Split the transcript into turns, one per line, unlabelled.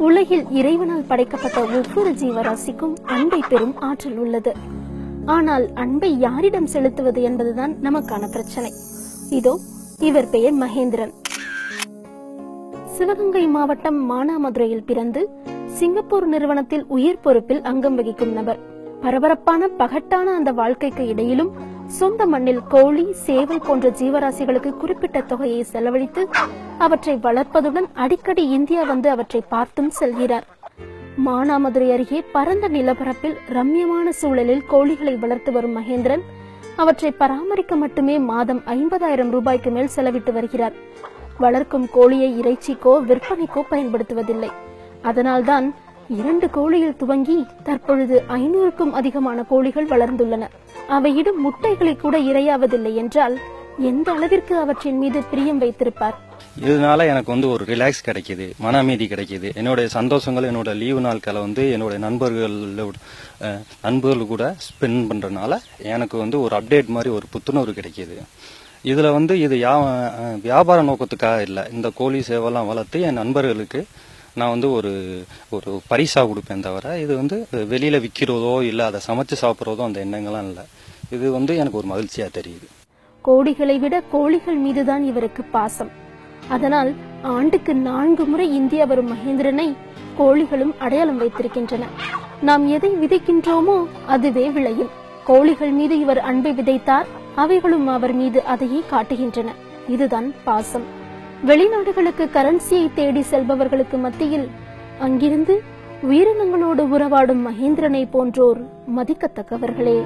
உலகில் இறைவனால் படைக்கப்பட்ட ஒவ்வொரு ஜீவராசிக்கும் அன்பை பெறும் ஆற்றல் உள்ளது. ஆனால் அன்பை யாரிடம் செலுத்துவது என்பதுதான் நமக்கான பிரச்சனை. இதோ இவர் பெயர் மகேந்திரன். சிவகங்கை மாவட்டம் மானாமதுரையில் பிறந்து சிங்கப்பூர் நிறுவனத்தில் உயர் பொறுப்பில் அங்கம் வகிக்கும் நபர். பரபரப்பான பகட்டான அந்த வாழ்க்கைக்கு இடையிலும் சொந்த மண்ணில் கோழி, சேவல் போன்ற ஜீவராசிகளுக்கு குறிப்பிட்ட தொகையை செலவழித்து அவற்றை வளர்ப்பதுடன் அடிக்கடி இந்தியா வந்து அவற்றை பார்த்தும் செல்கிறார். மானாமதுரை அருகே பரந்த நிலப்பரப்பில் ரம்யமான சூழலில் கோழிகளை வளர்த்து வரும் மகேந்திரன் அவற்றை பராமரிக்க மட்டுமே மாதம் 50,000 ரூபாய்க்கு மேல் செலவிட்டு வருகிறார். வளர்க்கும் கோழியை இறைச்சிக்கோ விற்பனைக்கோ பயன்படுத்துவதில்லை. அதனால்தான் 2 கோழியில் துவங்கி தற்பொழுது 500க்கும் அதிகமான கோழிகள் வளர்ந்துள்ளன. அவையிடும் முட்டைகளை கூட இரையாவதில்லை என்றால் எந்த அளவிற்கு அவற்றின் மீது பிரியம் வைத்திருப்பார்.
இதனால எனக்கு ஒரு ரிலாக்ஸ் கிடைக்குது, மன அமைதி கிடைக்குது. என்னுடைய சந்தோஷங்கள், என்னோட லீவு நாட்களை என்னுடைய நண்பர்கள் கூட ஸ்பெண்ட் பண்றதுனால எனக்கு ஒரு அப்டேட் மாதிரி ஒரு புத்துணர்வு கிடைக்குது. இதுல இது வியாபார நோக்கத்துக்காக இல்லை. இந்த கோழி சேவெல்லாம் வளர்த்து என் நண்பர்களுக்கு நான் ஒரு பரிசா கொடுப்பேன் தவிர இது வெளியில விற்கிறதோ இல்லை அதை சமைச்சு சாப்பிட்றதோ அந்த எண்ணங்கள்லாம் இல்லை. இது எனக்கு ஒரு மகிழ்ச்சியா தெரியுது.
கோழிகளை விட கோழிகள் மீதுதான் இவருக்கு பாசம். அதனால் ஆண்டுக்கு 4 முறை இந்தியா வரும் மகேந்திரனை கோழிகளும் அடையாளம் வைத்திருக்கின்றன. நாம் எதை விதைக்கின்றோமோ அதுவே விளையும். கோழிகள் மீது இவர் அன்பை விதைத்தார், அவைகளும் அவர் மீது அதையே காட்டுகின்றன. இதுதான் பாசம். வெளிநாடுகளுக்கு கரன்சியை தேடி செல்பவர்களுக்கு மத்தியில் அங்கிருந்து உயிரினங்களோடு உறவாடும் மகேந்திரனை போன்றோர் மதிக்கத்தக்கவர்களே.